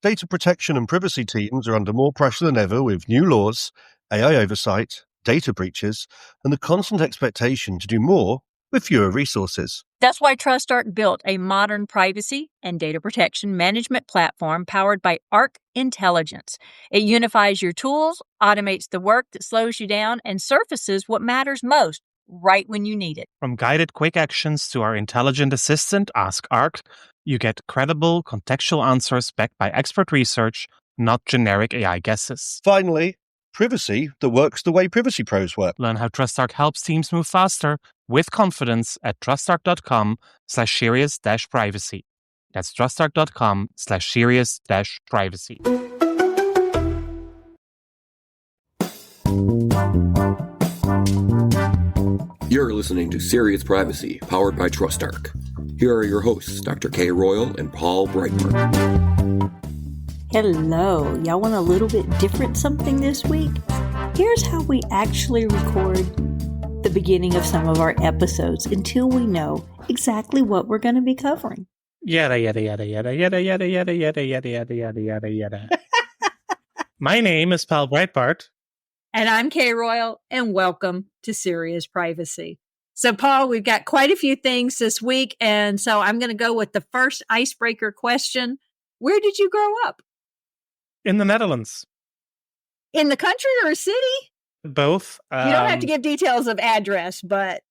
Data protection and privacy teams are under more pressure than ever with new laws, AI oversight, data breaches, and the constant expectation to do more with fewer resources. That's why TrustArc built a modern privacy and data protection management platform powered by Arc Intelligence. It unifies your tools, automates the work that slows you down, and surfaces what matters most right when you need it. From guided quick actions to our intelligent assistant, Ask Arc, you get credible, contextual answers backed by expert research, not generic AI guesses. Finally, privacy that works the way privacy pros work. Learn how TrustArc helps teams move faster with confidence at trustarc.com/serious-privacy. That's trustarc.com/serious-privacy. You're listening to Serious Privacy, powered by TrustArc. Here are your hosts, Dr. Kay Royal and Paul Breitbart. Hello. Y'all want a little bit different something this week? Here's how we actually record the beginning of some of our episodes until we know exactly what we're going to be covering. Yada, yada, yada, yada, yada, yada, yada, yada, yada, yada, yada, yada, yada. My name is Paul Breitbart. And I'm Kay Royal, and welcome to Serious Privacy. So, Paul, we've got quite a few things this week, and so I'm going to go with the first icebreaker question. Where did you grow up? In the Netherlands. In the country or a city? Both. You don't have to give details of address, but...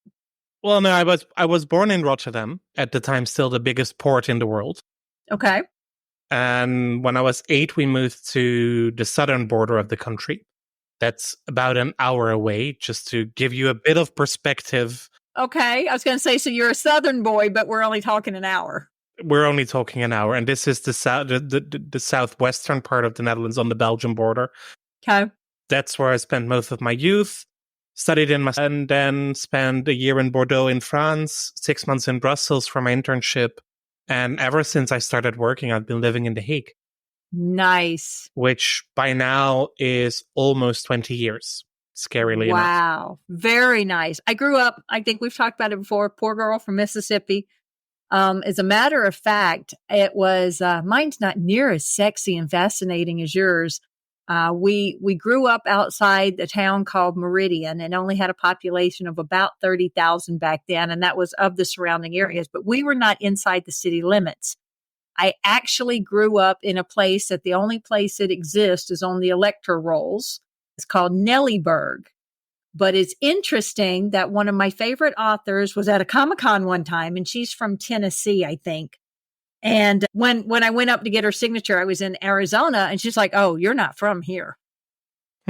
Well, no, I was born in Rotterdam, at the time still the biggest port in the world. Okay. And when I was 8, we moved to the southern border of the country. That's about an hour away, just to give you a bit of perspective. Okay. I was going to say, so you're a southern boy, but we're only talking an hour. We're only talking an hour. And this is the southwestern part of the Netherlands on the Belgian border. Okay. That's where I spent most of my youth, studied and then spent a year in Bordeaux in France, 6 months in Brussels for my internship. And ever since I started working, I've been living in The Hague. Nice. Which by now is almost 20 years, scarily enough. Wow. Very nice. I grew up, I think we've talked about it before, poor girl from Mississippi. As a matter of fact, it was, mine's not near as sexy and fascinating as yours. We grew up outside the town called Meridian and only had a population of about 30,000 back then. And that was of the surrounding areas, but we were not inside the city limits. I actually grew up in a place that the only place it exists is on the elector rolls. It's called Nellyburg. But it's interesting that one of my favorite authors was at a Comic-Con one time, and she's from Tennessee, I think. And when I went up to get her signature, I was in Arizona, and she's like, "Oh, you're not from here."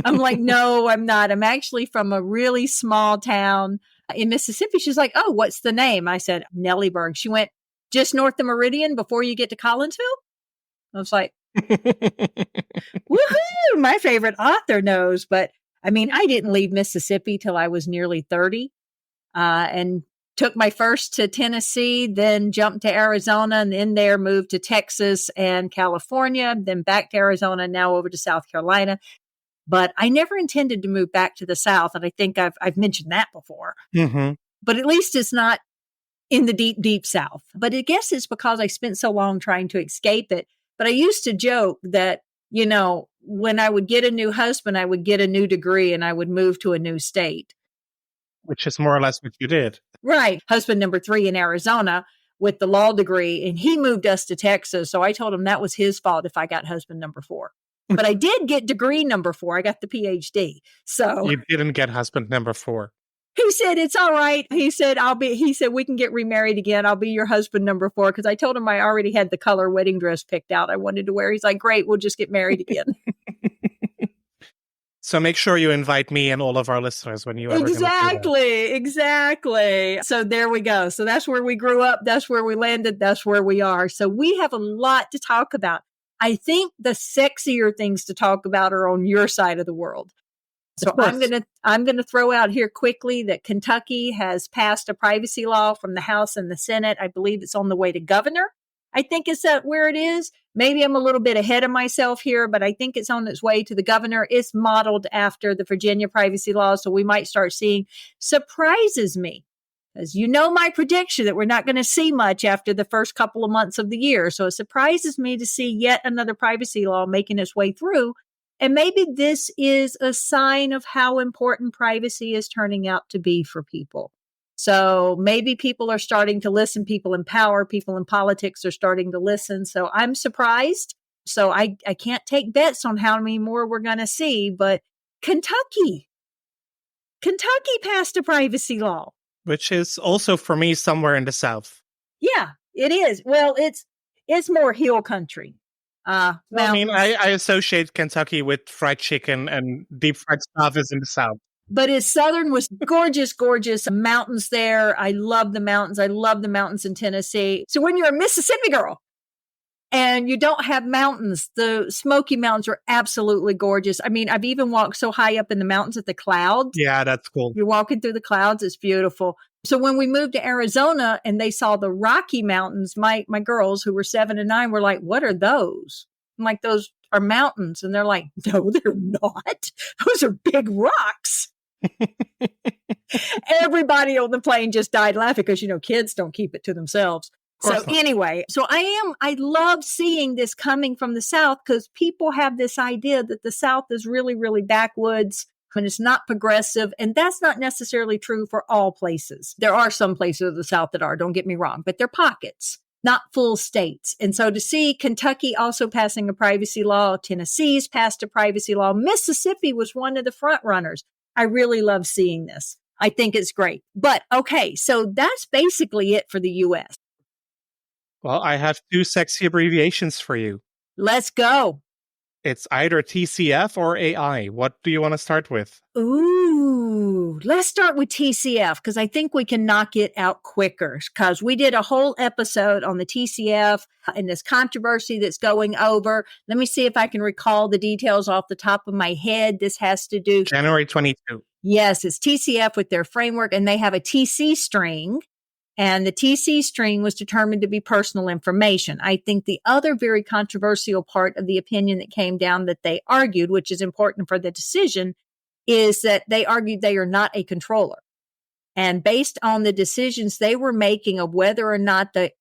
I'm like, "No, I'm not. I'm actually from a really small town in Mississippi." She's like, "Oh, what's the name?" I said, "Nellyburg." She went, "Just north of Meridian before you get to Collinsville?" I was like, woohoo, my favorite author knows. But I mean, I didn't leave Mississippi till I was nearly 30 and took my first to Tennessee, then jumped to Arizona, and then there moved to Texas and California, then back to Arizona, now over to South Carolina. But I never intended to move back to the South. And I think I've mentioned that before. Mm-hmm. But at least it's not in the deep, deep South. But I guess it's because I spent so long trying to escape it. But I used to joke that, you know, when I would get a new husband, I would get a new degree and I would move to a new state. Which is more or less what you did. Right. Husband number 3 in Arizona with the law degree, and he moved us to Texas. So I told him that was his fault if I got husband number 4. But I did get degree number 4. I got the PhD. So you didn't get husband number 4. He said, "It's all right." He said, "We can get remarried again. I'll be your husband number 4." Because I told him I already had the color wedding dress picked out I wanted to wear. He's like, "Great, we'll just get married again." So make sure you invite me and all of our listeners when you ever Exactly. So there we go. So that's where we grew up. That's where we landed. That's where we are. So we have a lot to talk about. I think the sexier things to talk about are on your side of the world. So I'm gonna throw out here quickly that Kentucky has passed a privacy law from the House and the Senate. I believe it's on the way to governor. I think it's where it is. Maybe I'm a little bit ahead of myself here, but I think it's on its way to the governor. It's modeled after the Virginia privacy law, so we might start seeing, surprises me, As you know, my prediction that we're not going to see much after the first couple of months of the year. So it surprises me to see yet another privacy law making its way through. And maybe this is a sign of how important privacy is turning out to be for people. So maybe people are starting to listen, people in power, people in politics are starting to listen. So I'm surprised. So I can't take bets on how many more we're going to see, but Kentucky passed a privacy law. Which is also for me somewhere in the South. Yeah, it is. Well, it's more hill country. I mean, I associate Kentucky with fried chicken and deep fried stuff is in the South. But it's southern was gorgeous, gorgeous mountains there. I love the mountains. I love the mountains in Tennessee. So when you're a Mississippi girl and you don't have mountains, the Smoky Mountains are absolutely gorgeous. I mean, I've even walked so high up in the mountains at the clouds. Yeah, that's cool. You're walking through the clouds. It's beautiful. So when we moved to Arizona and they saw the Rocky Mountains, my girls who were 7 and 9 were like, what are those? I'm like, those are mountains. And they're like, no, they're not. Those are big rocks. Everybody on the plane just died laughing because, kids don't keep it to themselves. So anyway, I love seeing this coming from the South because people have this idea that the South is really, really backwoods and it's not progressive. And that's not necessarily true for all places. There are some places of the South that are, don't get me wrong, but they're pockets, not full states. And so to see Kentucky also passing a privacy law, Tennessee's passed a privacy law, Mississippi was one of the front runners. I really love seeing this. I think it's great. But okay, so that's basically it for the U.S. Well, I have 2 sexy abbreviations for you. Let's go. It's either TCF or AI. What do you want to start with? Ooh, let's start with TCF because I think we can knock it out quicker because we did a whole episode on the TCF and this controversy that's going over. Let me see if I can recall the details off the top of my head. This has to do January 22. Yes, it's TCF with their framework and they have a TC string. And the TC string was determined to be personal information. I think the other very controversial part of the opinion that came down that they argued, which is important for the decision, is that they argued they are not a controller. And based on the decisions they were making of whether or not the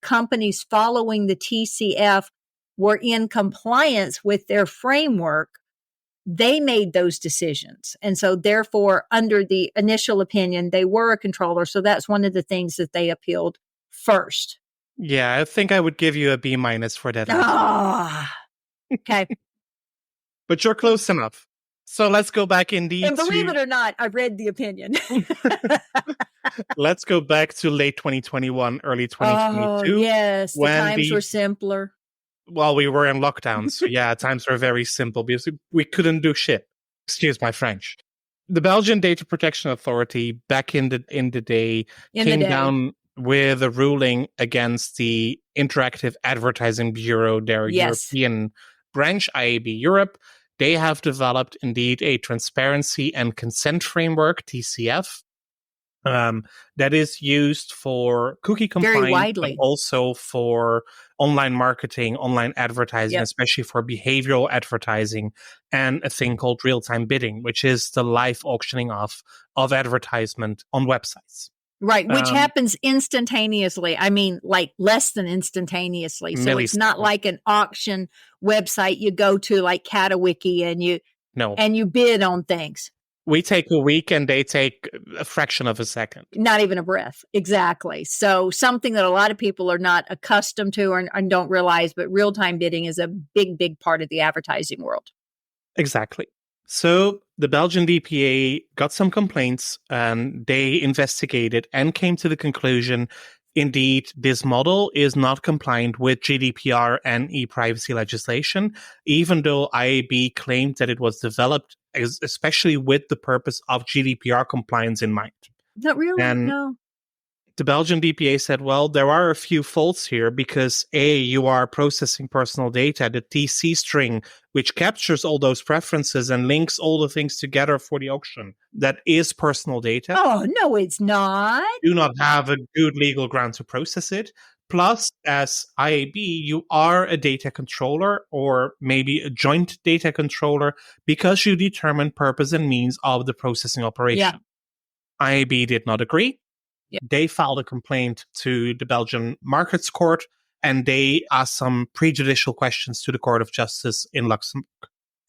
companies following the TCF were in compliance with their framework, they made those decisions. And so therefore, under the initial opinion, they were a controller. So that's one of the things that they appealed first. Yeah, I think I would give you a B- for that. Okay. But you're close enough. So let's go back indeed. And believe it or not, I read the opinion. Let's go back to late 2021, early 2022. Oh, yes. The times were simpler. Well, we were in lockdown, so yeah, times were very simple because we couldn't do shit. Excuse my French. The Belgian Data Protection Authority back in the day came down with a ruling against the Interactive Advertising Bureau, their European branch, IAB Europe. They have developed indeed a transparency and consent framework, TCF, that is used for cookie compliance, but also for online marketing, online advertising, especially for behavioral advertising, and a thing called real-time bidding, which is the live auctioning off of advertisement on websites. Right, which happens instantaneously. I mean, like less than instantaneously. So it's not like an auction website you go to like Catawiki and you bid on things. We take a week and they take a fraction of a second. Not even a breath. Exactly. So something that a lot of people are not accustomed to and don't realize, but real-time bidding is a big, big part of the advertising world. Exactly. So the Belgian DPA got some complaints and they investigated and came to the conclusion, indeed, this model is not compliant with GDPR and e-privacy legislation, even though IAB claimed that it was developed especially with the purpose of GDPR compliance in mind. Not really, no. The Belgian DPA said, well, there are a few faults here because A, you are processing personal data, the TC string, which captures all those preferences and links all the things together for the auction. That is personal data. Oh, no, it's not. You do not have a good legal ground to process it. Plus, as IAB, you are a data controller or maybe a joint data controller because you determine purpose and means of the processing operation. Yeah. IAB did not agree. Yep. They filed a complaint to the Belgian Markets Court, and they asked some prejudicial questions to the Court of Justice in Luxembourg.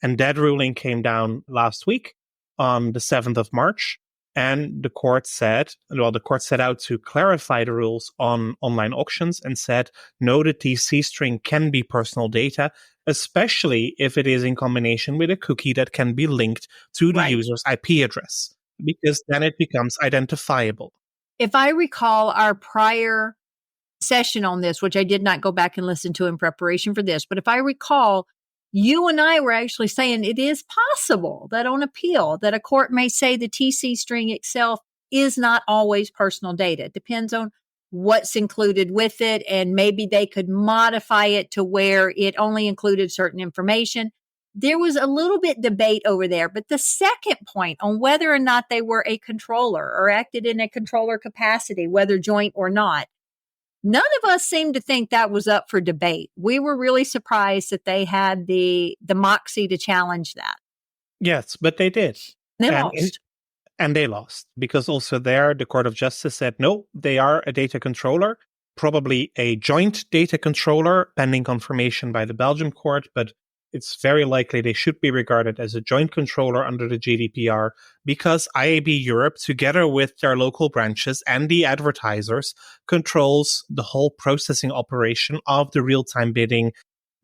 And that ruling came down last week on the 7th of March. And the court set out to clarify the rules on online auctions and said, no, the TC string can be personal data, especially if it is in combination with a cookie that can be linked to the user's IP address, because then it becomes identifiable. If I recall our prior session on this, which I did not go back and listen to in preparation for this, but if I recall, you and I were actually saying it is possible that on appeal that a court may say the TC string itself is not always personal data. It depends on what's included with it, and maybe they could modify it to where it only included certain information. There was a little bit debate over there, but the second point on whether or not they were a controller or acted in a controller capacity, whether joint or not, none of us seemed to think that was up for debate. We were really surprised that they had the moxie to challenge that. Yes, but they did. They lost. And they lost, because also there, the Court of Justice said, no, they are a data controller, probably a joint data controller, pending confirmation by the Belgian court, but it's very likely they should be regarded as a joint controller under the GDPR, because IAB Europe, together with their local branches and the advertisers, controls the whole processing operation of the real-time bidding.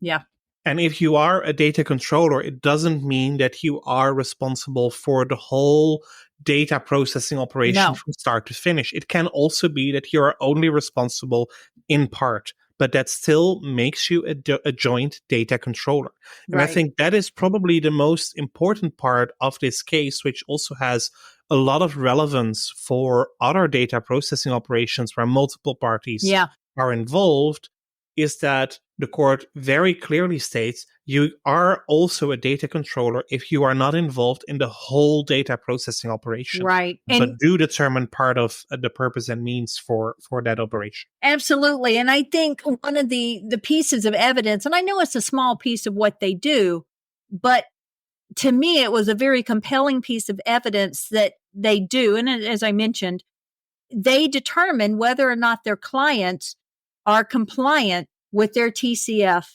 Yeah. And if you are a data controller, it doesn't mean that you are responsible for the whole data processing operation from start to finish. It can also be that you are only responsible in part, but that still makes you a joint data controller. And I think that is probably the most important part of this case, which also has a lot of relevance for other data processing operations where multiple parties are involved, is that the court very clearly states you are also a data controller if you are not involved in the whole data processing operation. Right. But do determine part of the purpose and means for that operation. Absolutely. And I think one of the pieces of evidence, and I know it's a small piece of what they do, but to me, it was a very compelling piece of evidence that they do. And as I mentioned, they determine whether or not their clients are compliant with their TCF.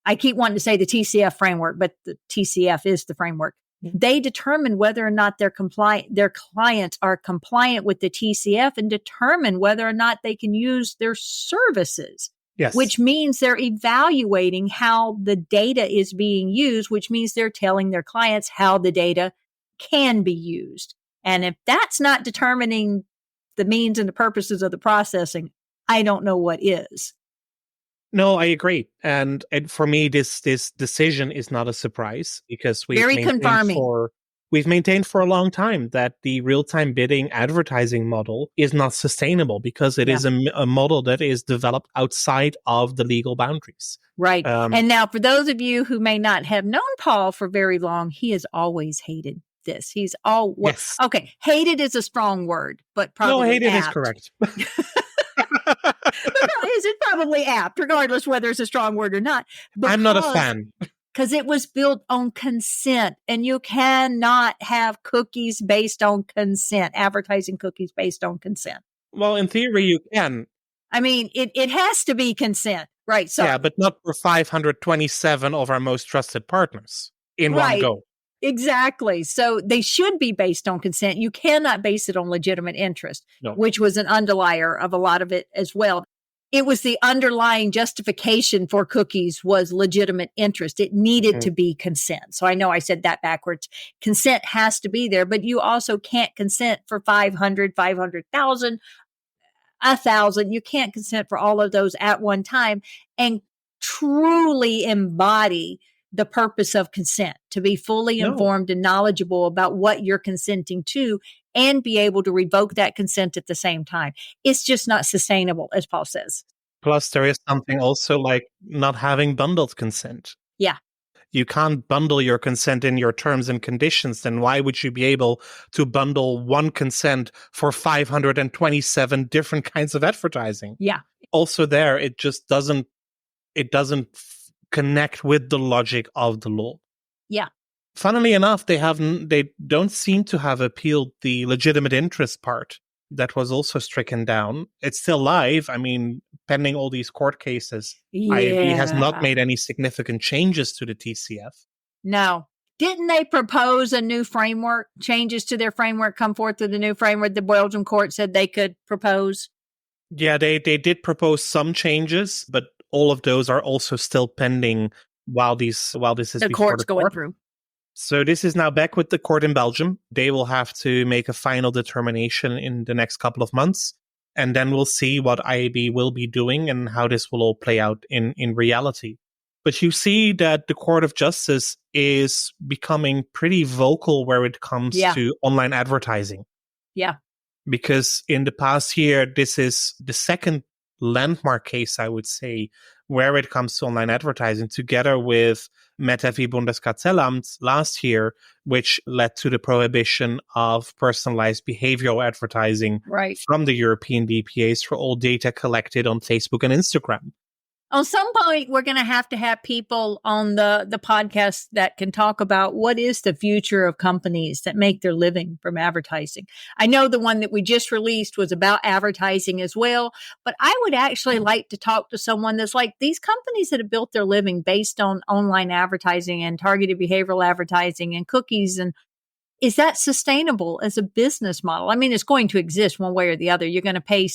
I keep wanting to say the TCF framework, but the TCF is the framework. They determine whether or not their clients are compliant with the TCF and determine whether or not they can use their services. Yes. Which means they're evaluating how the data is being used, which means they're telling their clients how the data can be used. And if that's not determining the means and the purposes of the processing, I don't know what is. No, I agree. And for me, this decision is not a surprise, because we've maintained for a long time that the real-time bidding advertising model is not sustainable, because it is a model that is developed outside of the legal boundaries. Right. And now, for those of you who may not have known Paul for very long, he has always hated this. He's yes. Okay, hated is a strong word, but probably no, hated apt. is correct. Is it probably apt, regardless whether it's a strong word or not? I'm not a fan. Because it was built on consent, and you cannot have cookies based on consent, advertising cookies based on consent. Well, in theory, you can. I mean, it has to be consent, right? So, yeah, but not for 527 of our most trusted partners in one go. Exactly. So they should be based on consent. You cannot base it on legitimate interest, which was an underlier of a lot of it as well. It was the underlying justification for cookies was legitimate interest. It needed to be consent. So I know I said that backwards. Consent has to be there, but you also can't consent for 500, 500,000, 1,000. You can't consent for all of those at one time and truly embody the purpose of consent, to be fully informed and knowledgeable about what you're consenting to and be able to revoke that consent at the same time. It's just not sustainable, as Paul says. Plus, there is something also like not having bundled consent. Yeah. You can't bundle your consent in your terms and conditions. Then why would you be able to bundle one consent for 527 different kinds of advertising? Yeah. Also there, it just doesn't connect with the logic of the law. Yeah. Funnily enough, they don't seem to have appealed the legitimate interest part that was also stricken down. It's still live. I mean, pending all these court cases, IAB has not made any significant changes to the TCF. No. Didn't they propose a new framework, changes to their framework, come forth with a new framework the Belgian court said they could propose? Yeah, they did propose some changes, but all of those are also still pending while this is The before court's the going court. through. So this is now back with the court in Belgium. They will have to make a final determination in the next couple of months, and then we'll see what IAB will be doing and how this will all play out in reality. But you see that the Court of Justice is becoming pretty vocal where it comes to online advertising. Yeah. Because in the past year, this is the second landmark case, I would say, where it comes to online advertising, together with Meta v Bundeskartellamt last year, which led to the prohibition of personalized behavioral advertising from the European DPAs for all data collected on Facebook and Instagram. On some point, we're going to have people on the podcast that can talk about what is the future of companies that make their living from advertising. I know the one that we just released was about advertising as well, but I would actually like to talk to someone that's like these companies that have built their living based on online advertising and targeted behavioral advertising and cookies, and is that sustainable as a business model? I mean, it's going to exist one way or the other. You're going to pay,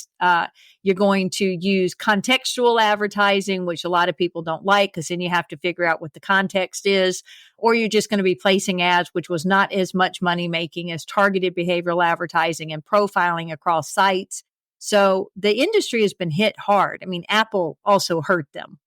you're going to use contextual advertising, which a lot of people don't like because then you have to figure out what the context is, or you're just going to be placing ads, which was not as much money making as targeted behavioral advertising and profiling across sites. So the industry has been hit hard. I mean, Apple also hurt them.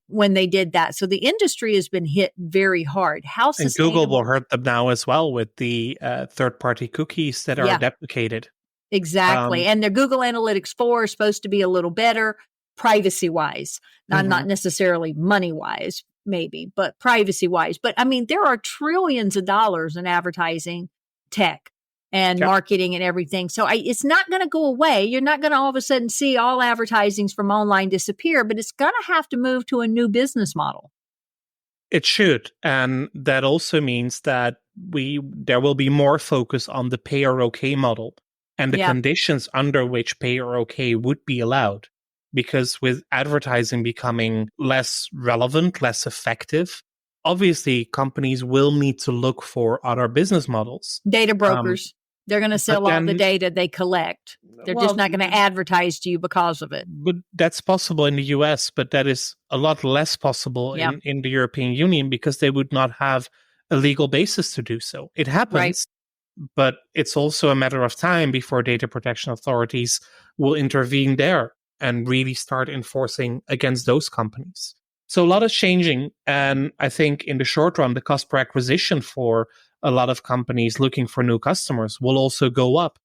When they did that. So the industry has been hit very hard. How sustainable? And Google will hurt them now as well with the third-party cookies that are deprecated. Exactly. And their Google Analytics 4 is supposed to be a little better privacy-wise. Not necessarily money-wise, maybe, but privacy-wise. But I mean, there are trillions of dollars in advertising tech and marketing and everything. So it's not going to go away. You're not going to all of a sudden see all advertisings from online disappear, but it's going to have to move to a new business model. It should. And that also means that there will be more focus on the pay or okay model and the conditions under which pay or okay would be allowed. Because with advertising becoming less relevant, less effective, obviously companies will need to look for other business models. Data brokers. They're going to sell all the data they collect. They're just not going to advertise to you because of it. But that's possible in the US, but that is a lot less possible in the European Union because they would not have a legal basis to do so. It happens, but it's also a matter of time before data protection authorities will intervene there and really start enforcing against those companies. So a lot is changing. And I think in the short run, the cost per acquisition for a lot of companies looking for new customers will also go up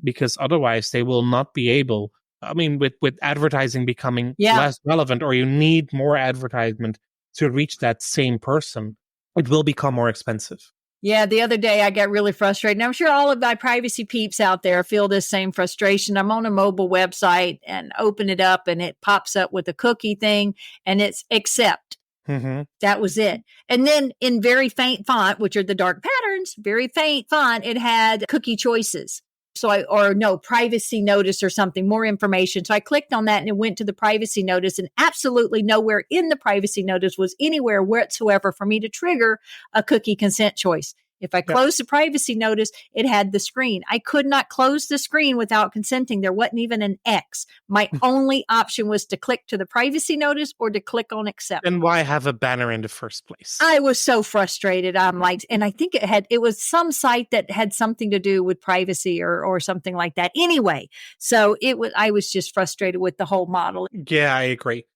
because otherwise they will not be able. I mean, with advertising becoming less relevant, or you need more advertisement to reach that same person, it will become more expensive. Yeah, the other day I got really frustrated. And I'm sure all of my privacy peeps out there feel this same frustration. I'm on a mobile website and open it up and it pops up with a cookie thing and it's accept. That was it. And then in very faint font, which are the dark patterns, very faint font, it had cookie choices. So privacy notice or something, more information. So I clicked on that and it went to the privacy notice, and absolutely nowhere in the privacy notice was anywhere whatsoever for me to trigger a cookie consent choice. If I closed the privacy notice, it had the screen. I could not close the screen without consenting. There wasn't even an X. My only option was to click to the privacy notice or to click on accept. And why have a banner in the first place? I was so frustrated. I'm like, and I think it was some site that had something to do with privacy or something like that. Anyway, so I was just frustrated with the whole model. Yeah, I agree.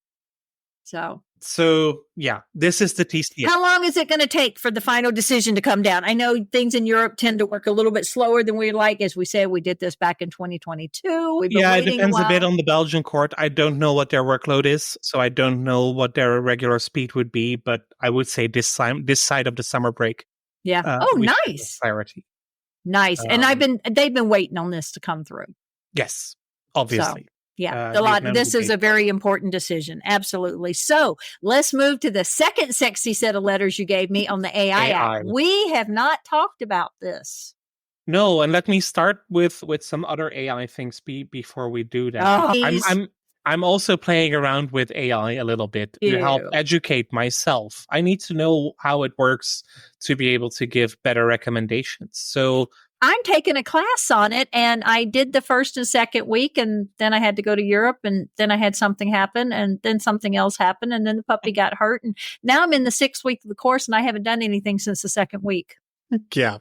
So yeah, this is the TCF. How long is it going to take for the final decision to come down? I know things in Europe tend to work a little bit slower than we like. As we said, we did this back in 2022. It depends a bit on the Belgian court. I don't know what their workload is, so I don't know what their regular speed would be, but I would say this side of the summer break. Yeah. Nice. Clarity. Nice. And they've been waiting on this to come through. Yes, obviously. So, yeah, this is a very important decision. Absolutely. So let's move to the second sexy set of letters you gave me on the AI app. We have not talked about this. No, and let me start with some other AI things before we do that. Oh, I'm also playing around with AI a little bit to help Ew. educate myself. I need to know how it works to be able to give better recommendations. So I'm taking a class on it, and I did the first and second week, and then I had to go to Europe, and then I had something happen, and then something else happened, and then the puppy got hurt, and now I'm in the 6th week of the course, and I haven't done anything since the 2nd week. yeah,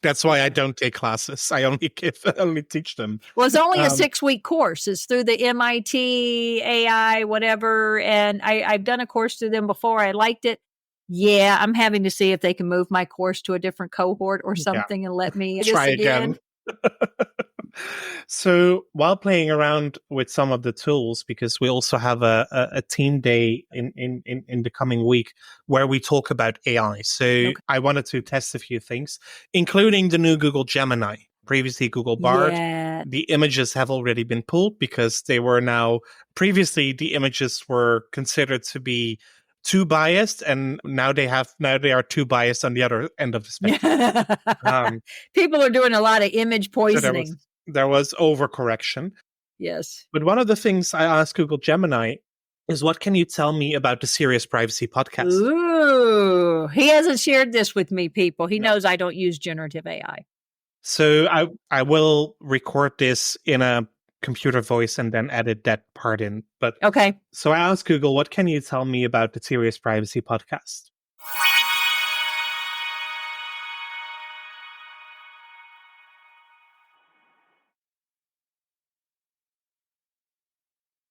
that's why I don't take classes. I only teach them. Well, it's only a 6-week course. It's through the MIT AI, whatever, and I've done a course through them before. I liked it. Yeah, I'm having to see if they can move my course to a different cohort or something and let me Try again. So while playing around with some of the tools, because we also have a team day in the coming week where we talk about AI. So I wanted to test a few things, including the new Google Gemini. Previously Google Bard. Yeah. The images have already been pulled because they were now previously the images were considered to be too biased, and now they are too biased on the other end of the spectrum. People are doing a lot of image poisoning. So there was overcorrection. Yes. But one of the things I asked Google Gemini is, what can you tell me about the Serious Privacy podcast? Ooh, he hasn't shared this with me, people. He knows I don't use generative AI. So I will record this in a computer voice and then edit that part in. But okay. So I asked Google, what can you tell me about the Serious Privacy podcast?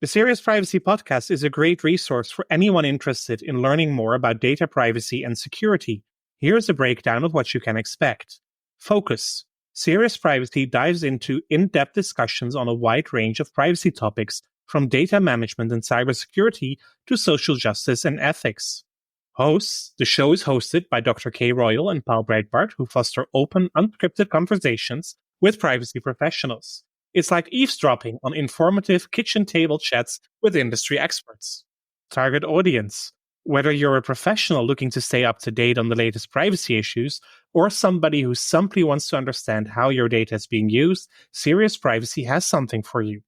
The Serious Privacy Podcast is a great resource for anyone interested in learning more about data privacy and security. Here's a breakdown of what you can expect. Focus. Serious Privacy dives into in-depth discussions on a wide range of privacy topics, from data management and cybersecurity to social justice and ethics. Hosts. The show is hosted by Dr. Kay Royal and Paul Breitbart, who foster open, unscripted conversations with privacy professionals. It's like eavesdropping on informative kitchen table chats with industry experts. Target audience. Whether you're a professional looking to stay up to date on the latest privacy issues, or somebody who simply wants to understand how your data is being used, Serious Privacy has something for you.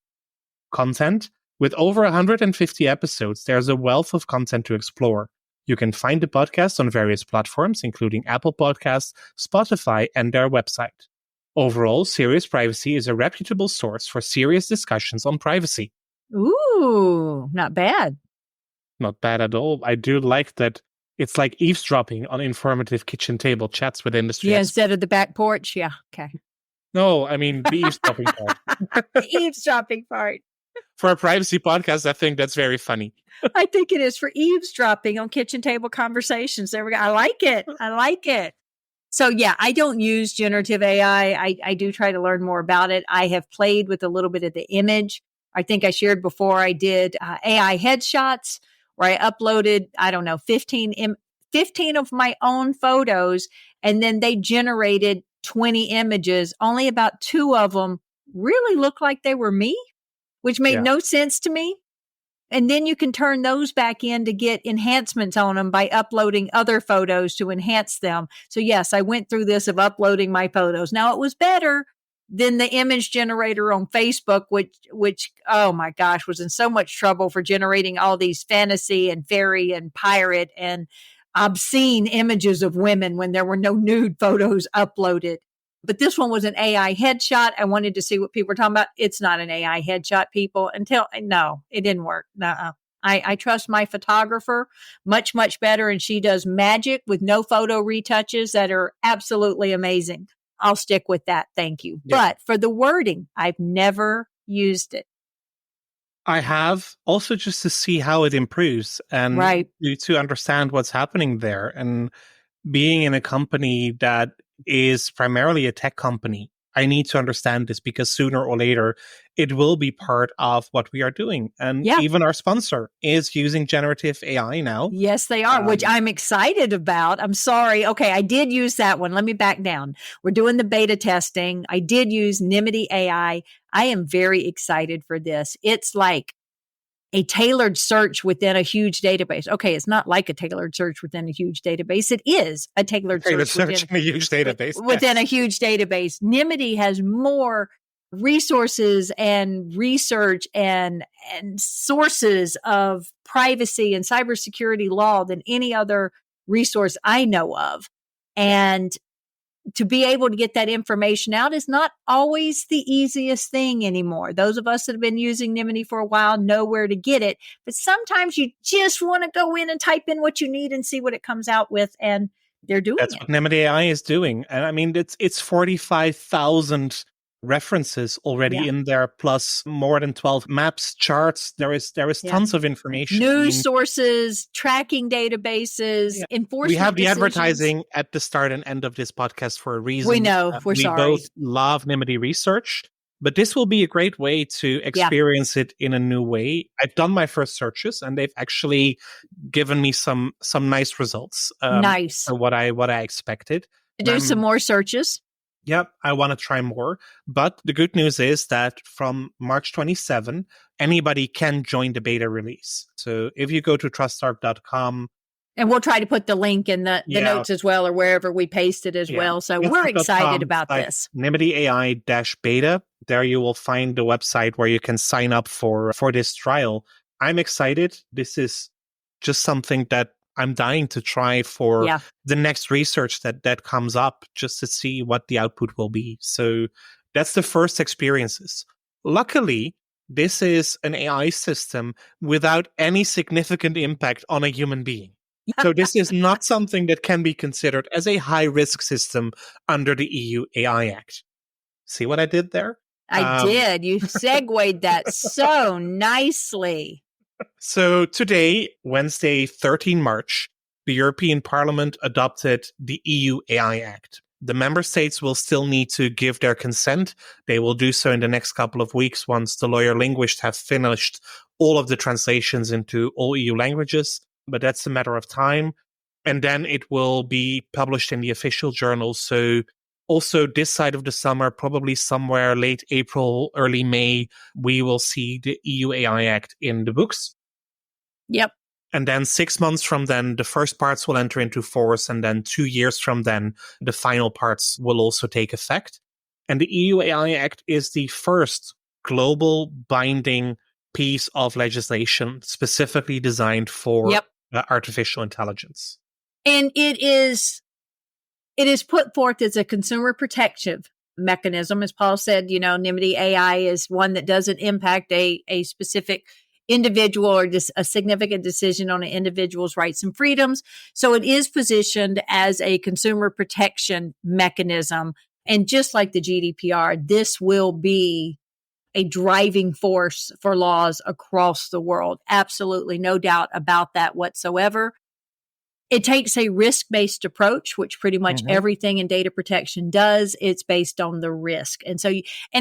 Content. With over 150 episodes, there's a wealth of content to explore. You can find the podcast on various platforms, including Apple Podcasts, Spotify, and their website. Overall, Serious Privacy is a reputable source for serious discussions on privacy. Ooh, not bad. Not bad at all. I do like that it's like eavesdropping on informative kitchen table chats with industry experts. Instead of the back porch. Yeah. Okay. No, I mean the eavesdropping part. The eavesdropping part. For a privacy podcast, I think that's very funny. I think it is for eavesdropping on kitchen table conversations. There we go. I like it. I like it. So yeah, I don't use generative AI. I do try to learn more about it. I have played with a little bit of the image. I think I shared before I did AI headshots where I uploaded, 15 of my own photos, and then they generated 20 images. Only about 2 of them really looked like they were me, which made no sense to me. And then you can turn those back in to get enhancements on them by uploading other photos to enhance them. So yes, I went through this of uploading my photos. Now it was better than the image generator on Facebook, which, oh my gosh, was in so much trouble for generating all these fantasy and fairy and pirate and obscene images of women when there were no nude photos uploaded. But this one was an AI headshot. I wanted to see what people were talking about. It's not an AI headshot, people. No, it didn't work. Nuh-uh. I trust my photographer much, much better, and she does magic with no photo retouches that are absolutely amazing. I'll stick with that. Thank you. Yeah. But for the wording, I've never used it. I have, also just to see how it improves and to understand what's happening there. And being in a company that is primarily a tech company, I need to understand this because sooner or later it will be part of what we are doing. And even our sponsor is using generative AI now. Yes, they are, which I'm excited about. I'm sorry. Okay, I did use that one. Let me back down. We're doing the beta testing. I did use Nimity AI. I am very excited for this. It's like a tailored search within a huge database. Okay, it's not like a tailored search within a huge database. It is a tailored search in a huge database. Within a huge database. Nimity has more resources and research and sources of privacy and cybersecurity law than any other resource I know of. And to be able to get that information out is not always the easiest thing anymore. Those of us that have been using Nimity for a while know where to get it, but sometimes you just want to go in and type in what you need and see what it comes out with, and they're doing That's it. what Nimity AI is doing. And I mean, it's 45,000 references already in there, plus more than 12 maps, charts. There is tons of information. News sources, tracking databases, enforcement We have the decisions. advertising at the start and end of this podcast for a reason. We know. We're sorry. We both love Nimity research, but this will be a great way to experience it in a new way. I've done my first searches, and they've actually given me some nice results. Nice. For what I expected. Do some more searches. Yep, I want to try more. But the good news is that from March 27, anybody can join the beta release. So if you go to trustarc.com, and we'll try to put the link in the notes as well, or wherever we paste it as well. So we're excited about this. Nimity AI-beta. There you will find the website where you can sign up for this trial. I'm excited. This is just something that I'm dying to try for the next research that comes up, just to see what the output will be. So that's the first experiences. Luckily, this is an AI system without any significant impact on a human being. So this is not something that can be considered as a high-risk system under the EU AI Act. See what I did there? I did. You segued that so nicely. So today, Wednesday, 13 March, the European Parliament adopted the EU AI Act. The member states will still need to give their consent. They will do so in the next couple of weeks once the lawyer linguists have finished all of the translations into all EU languages. But that's a matter of time. And then it will be published in the official journal. So also this side of the summer, probably somewhere late April, early May, we will see the EU AI Act in the books. Yep. And then 6 months from then, the first parts will enter into force. And then 2 years from then, the final parts will also take effect. And the EU AI Act is the first global binding piece of legislation specifically designed for artificial intelligence. And it is put forth as a consumer protective mechanism. As Paul said, Nimity AI is one that doesn't impact a specific individual or just a significant decision on an individual's rights and freedoms. So it is positioned as a consumer protection mechanism. And just like the GDPR, this will be a driving force for laws across the world. Absolutely no doubt about that whatsoever. It takes a risk-based approach, which pretty much everything in data protection does. It's based on the risk. And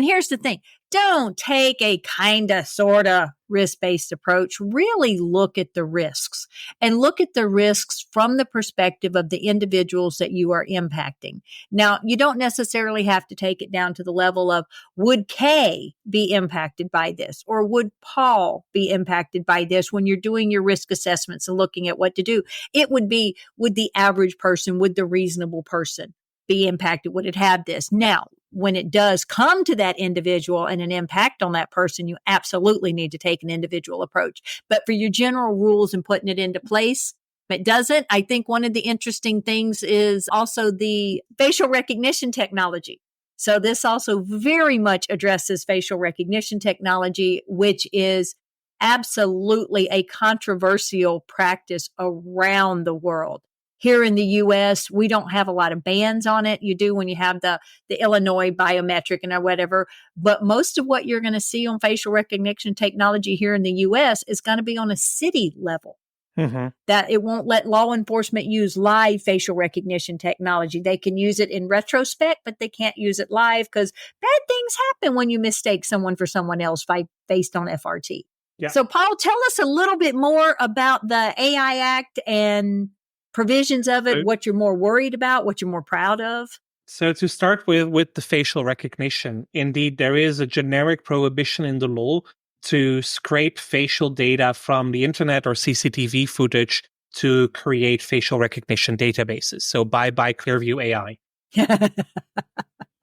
here's the thing. Don't take a kind of, sort of risk-based approach. Really look at the risks, and look at the risks from the perspective of the individuals that you are impacting. Now, you don't necessarily have to take it down to the level of, would Kay be impacted by this? Or would Paul be impacted by this when you're doing your risk assessments and looking at what to do? It would be, would the average person, would the reasonable person be impacted? Would it have this? Now, when it does come to that individual and an impact on that person, you absolutely need to take an individual approach. But for your general rules and putting it into place, if it doesn't, I think one of the interesting things is also the facial recognition technology. So this also very much addresses facial recognition technology, which is absolutely a controversial practice around the world. Here in the U.S., we don't have a lot of bans on it. You do when you have the Illinois biometric and whatever. But most of what you're going to see on facial recognition technology here in the U.S. is going to be on a city level. That it won't let law enforcement use live facial recognition technology. They can use it in retrospect, but they can't use it live because bad things happen when you mistake someone for someone else based on FRT. Yeah. So, Paul, tell us a little bit more about the AI Act and provisions of it, what you're more worried about, what you're more proud of. So to start with the facial recognition, indeed, there is a generic prohibition in the law to scrape facial data from the internet or CCTV footage to create facial recognition databases. So bye Clearview AI.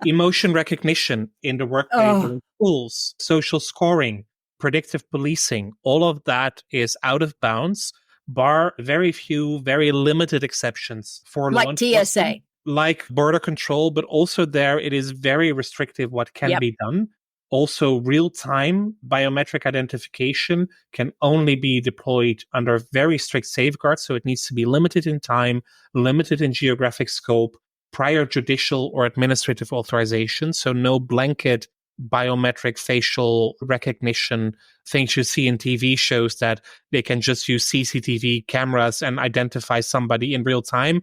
Emotion recognition in the workplace or in schools, social scoring, predictive policing, all of that is out of bounds, bar very few, very limited exceptions for law like TSA. enforcement, like border control, but also there it is very restrictive what can be done. Also, real-time biometric identification can only be deployed under very strict safeguards, so it needs to be limited in time, limited in geographic scope, prior judicial or administrative authorization, so no blanket biometric facial recognition things you see in TV shows that they can just use CCTV cameras and identify somebody in real time.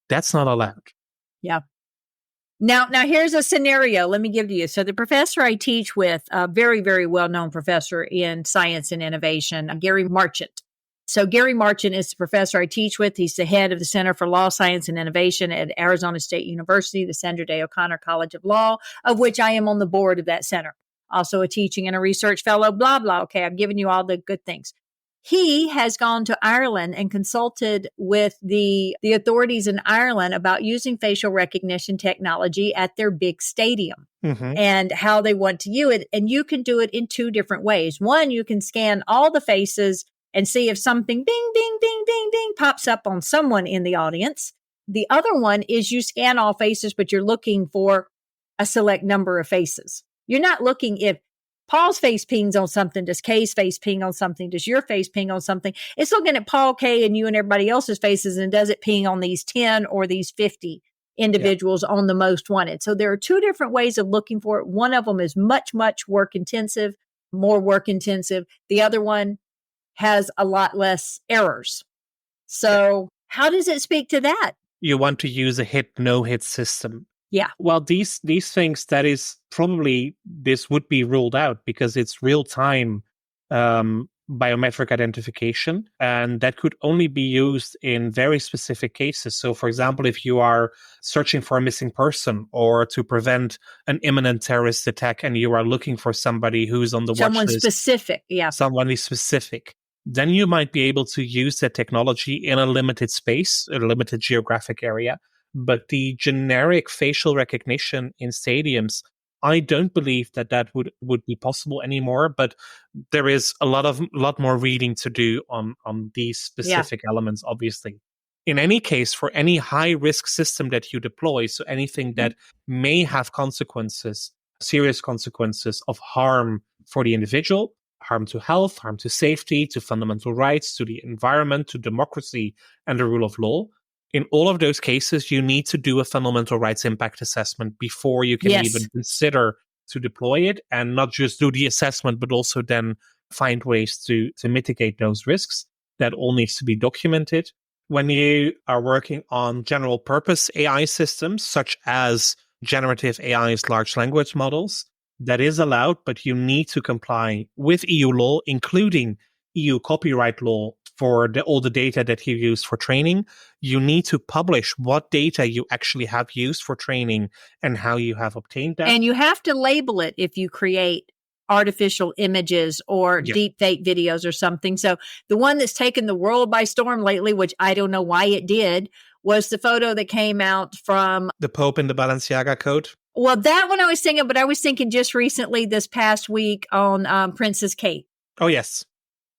That's not allowed. Yeah. Now here's a scenario. Let me give to you. So the professor I teach with, a very, very well-known professor in science and innovation, Gary Marchant. So Gary Marchant is the professor I teach with. He's the head of the Center for Law, Science, and Innovation at Arizona State University, the Sandra Day O'Connor College of Law, of which I am on the board of that center. Also a teaching and a research fellow, blah, blah. Okay, I've given you all the good things. He has gone to Ireland and consulted with the authorities in Ireland about using facial recognition technology at their big stadium and how they want to use it. And you can do it in two different ways. One, you can scan all the faces and see if something bing, bing, bing, bing, bing pops up on someone in the audience. The other one is you scan all faces, but you're looking for a select number of faces. You're not looking if Paul's face pings on something, does Kay's face ping on something, does your face ping on something? It's looking at Paul, Kay, and you and everybody else's faces, and does it ping on these 10 or these 50 individuals on the most wanted? So there are two different ways of looking for it. One of them is much, much more work intensive. The other one has a lot less errors. So how does it speak to that? You want to use a hit, no hit system. Yeah. Well, these things, that is probably, this would be ruled out because it's real time biometric identification, and that could only be used in very specific cases. So, for example, if you are searching for a missing person or to prevent an imminent terrorist attack and you are looking for somebody who's on the watch list, someone is specific, then you might be able to use that technology in a limited space, a limited geographic area. But the generic facial recognition in stadiums, I don't believe that would be possible anymore. But there is a lot more reading to do on these specific elements, obviously. In any case, for any high risk system that you deploy, so anything that may have consequences, serious consequences of harm for the individual, harm to health, harm to safety, to fundamental rights, to the environment, to democracy, and the rule of law. In all of those cases, you need to do a fundamental rights impact assessment before you can even consider to deploy it, and not just do the assessment, but also then find ways to mitigate those risks. That all needs to be documented. When you are working on general purpose AI systems, such as generative AI's large language models, that is allowed, but you need to comply with EU law, including EU copyright law, for all the data that you use for training. You need to publish what data you actually have used for training and how you have obtained that. And you have to label it if you create artificial images or deep fake videos or something. So the one that's taken the world by storm lately, which I don't know why it did, was the photo that came out from the Pope in the Balenciaga coat. Well, that one I was thinking, but I was thinking just recently this past week on Princess Kate. Oh, yes.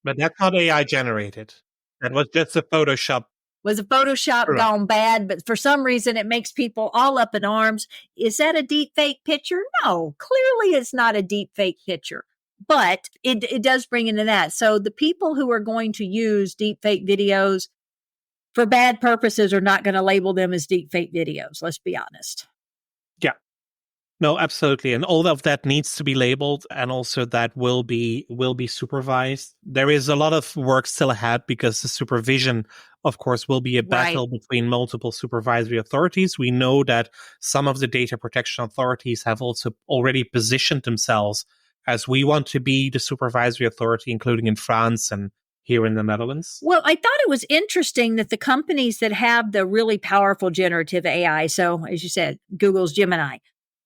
But that's not AI generated. That was just a Photoshop. Was a Photoshop gone bad, but for some reason it makes people all up in arms. Is that a deep fake picture? No, clearly it's not a deep fake picture, but it does bring into that. So the people who are going to use deep fake videos for bad purposes are not going to label them as deep fake videos. Let's be honest. Yeah. No, absolutely. And all of that needs to be labeled, and also that will be supervised. There is a lot of work still ahead because the supervision, of course, will be a battle between multiple supervisory authorities. We know that some of the data protection authorities have also already positioned themselves as we want to be the supervisory authority, including in France and here in the Netherlands. Well, I thought it was interesting that the companies that have the really powerful generative AI, so as you said, Google's Gemini,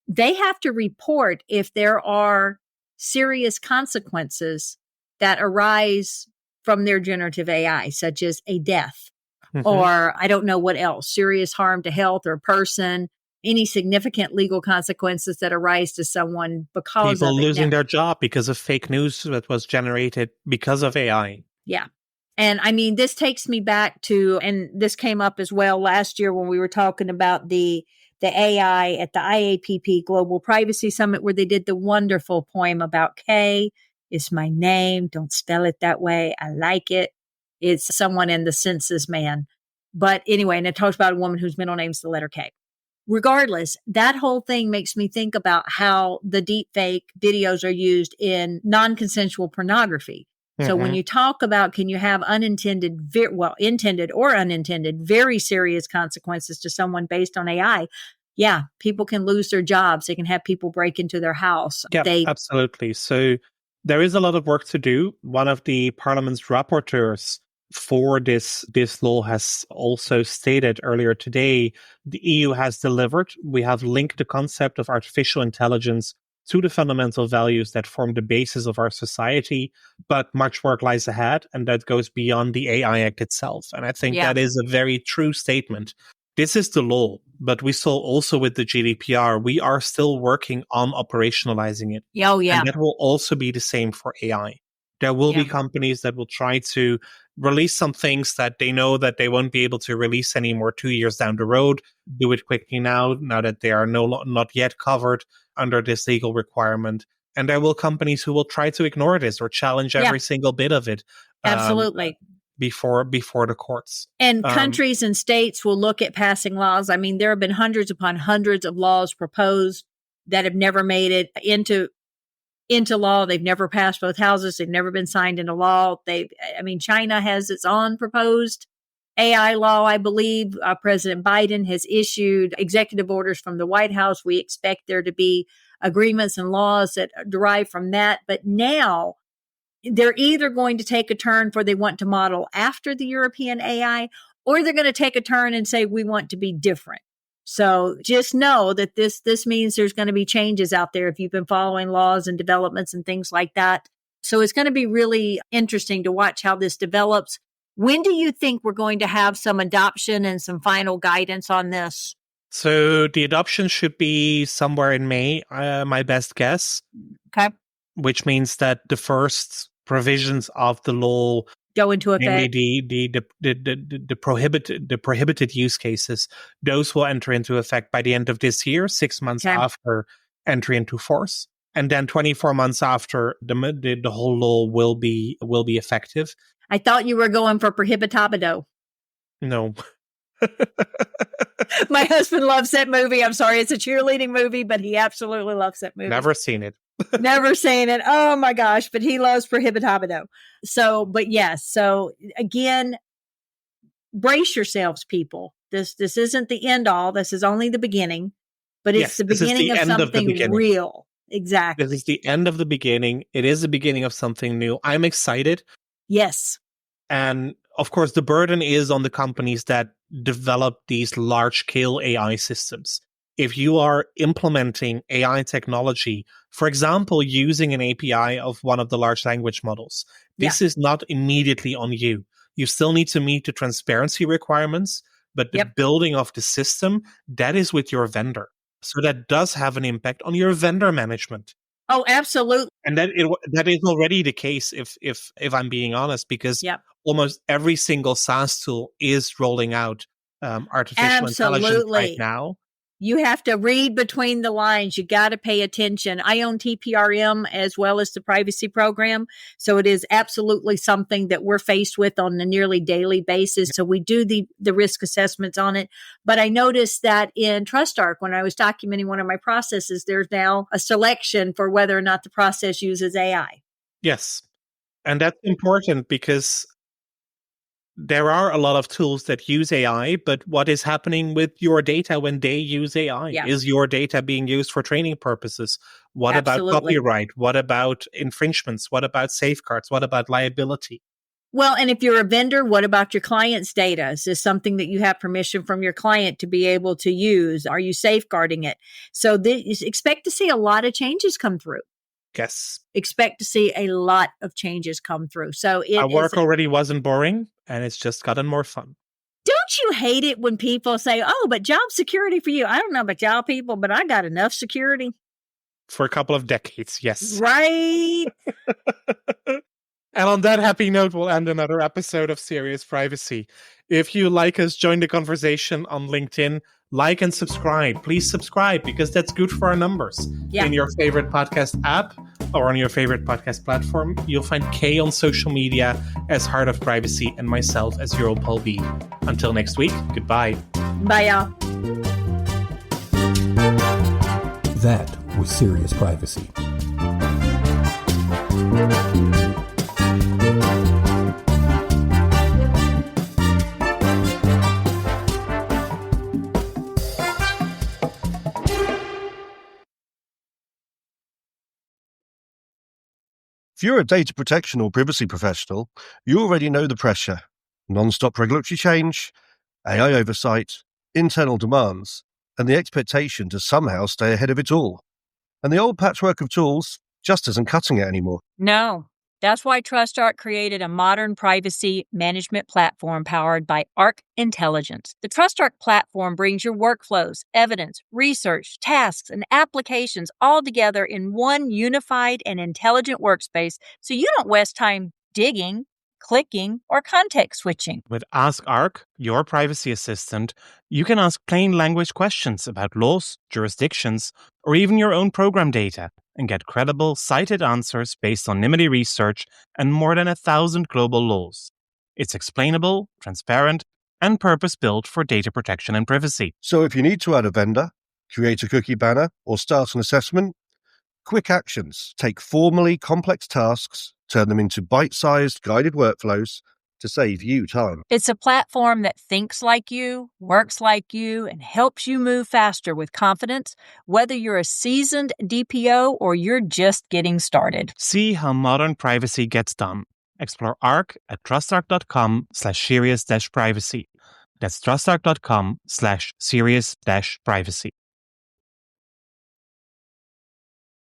they have to report if there are serious consequences that arise from their generative AI, such as a death, or I don't know what else, serious harm to health or a person, any significant legal consequences that arise to someone because People of it. losing Now, their job because of fake news that was generated because of AI. yeah. And I mean, this takes me back to, and this came up as well last year when we were talking about the AI at the IAPP Global Privacy Summit, where they did the wonderful poem about K is my name. Don't spell it that way. I like it. It's someone in the census man. But anyway, and it talks about a woman whose middle name's the letter K. Regardless, that whole thing makes me think about how the deep fake videos are used in non-consensual pornography. So when you talk about, can you have unintended, intended or unintended, very serious consequences to someone based on AI? Yeah, people can lose their jobs. They can have people break into their house. Yeah, absolutely. So there is a lot of work to do. One of the Parliament's rapporteurs for this law has also stated earlier today, the EU has delivered. We have linked the concept of artificial intelligence to the fundamental values that form the basis of our society, but much work lies ahead, and that goes beyond the AI Act itself. And I think that is a very true statement. This is the law, but we saw also with the GDPR, we are still working on operationalizing it. Oh, yeah. And that will also be the same for AI. There will be companies that will try to release some things that they know that they won't be able to release anymore 2 years down the road. Do it quickly now that they are not yet covered under this legal requirement. And there will companies who will try to ignore this or challenge every single bit of it. Absolutely. Before the courts. And countries and states will look at passing laws. I mean, there have been hundreds upon hundreds of laws proposed that have never made it into law. They've never passed both houses. They've never been signed into law. China has its own proposed AI law, I believe. President Biden has issued executive orders from the White House. We expect there to be agreements and laws that derive from that. But now they're either going to take a turn for they want to model after the European AI, or they're going to take a turn and say, we want to be different. So just know that this means there's going to be changes out there if you've been following laws and developments and things like that. So it's going to be really interesting to watch how this develops. When do you think we're going to have some adoption and some final guidance on this? So the adoption should be somewhere in May, my best guess. Okay. Which means that the first provisions of the law go into effect. Namely, the prohibited use cases, those will enter into effect by the end of this year, 6 months after entry into force, and then 24 months after the whole law will be effective. I thought you were going for prohibitabido. No. My husband loves that movie. I'm sorry, it's a cheerleading movie, but he absolutely loves that movie. Never seen it. Never seen it. Oh my gosh, but he loves prohibitabido. So, but yes. So again, brace yourselves, people. This isn't the end all. This is only the beginning, but it's the beginning of something real. Exactly. This is the end of the beginning. It is the beginning of something new. I'm excited. Yes. And of course, the burden is on the companies that develop these large-scale AI systems. If you are implementing AI technology, for example, using an API of one of the large language models, this is not immediately on you. You still need to meet the transparency requirements, but the building of the system, that is with your vendor. So that does have an impact on your vendor management. Oh, absolutely. And that is already the case, if I'm being honest, because almost every single SaaS tool is rolling out artificial intelligence right now. You have to read between the lines. You got to pay attention. I own TPRM as well as the privacy program. So it is absolutely something that we're faced with on a nearly daily basis. So we do the risk assessments on it. But I noticed that in TrustArc, when I was documenting one of my processes, there's now a selection for whether or not the process uses AI. Yes. And that's important because there are a lot of tools that use AI, but what is happening with your data when they use AI? Is your data being used for training purposes? What about copyright? What about infringements? What about safeguards? What about liability? Well, and if you're a vendor, what about your client's data? Is this something that you have permission from your client to be able to use? Are you safeguarding it? So expect to see a lot of changes come through. Yes. Expect to see a lot of changes come through. So Our work already wasn't boring, and it's just gotten more fun. Don't you hate it when people say, oh, but job security for you? I don't know about y'all people, but I got enough security. For a couple of decades, yes. Right. And on that happy note, we'll end another episode of Serious Privacy. If you like us, join the conversation on LinkedIn. Like and subscribe. Please subscribe because that's good for our numbers. Yeah. In your favorite podcast app or on your favorite podcast platform, you'll find Kay on social media as Heart of Privacy and myself as Europol B. Until next week, goodbye. Bye, y'all. That was Serious Privacy. If you're a data protection or privacy professional, you already know the pressure. Non-stop regulatory change, AI oversight, internal demands, and the expectation to somehow stay ahead of it all. And the old patchwork of tools just isn't cutting it anymore. No. That's why TrustArc created a modern privacy management platform powered by Arc Intelligence. The TrustArc platform brings your workflows, evidence, research, tasks, and applications all together in one unified and intelligent workspace so you don't waste time digging, clicking, or context switching. With Ask Arc, your privacy assistant, you can ask plain language questions about laws, jurisdictions, or even your own program data and get credible, cited answers based on NIMBY research and more than 1,000 global laws. It's explainable, transparent, and purpose-built for data protection and privacy. So if you need to add a vendor, create a cookie banner, or start an assessment, quick actions take formally complex tasks, turn them into bite-sized guided workflows to save you time. It's a platform that thinks like you, works like you, and helps you move faster with confidence, whether you're a seasoned DPO or you're just getting started. See how modern privacy gets done. Explore Arc at trustarc.com/serious-privacy. That's trustarc.com/serious-privacy.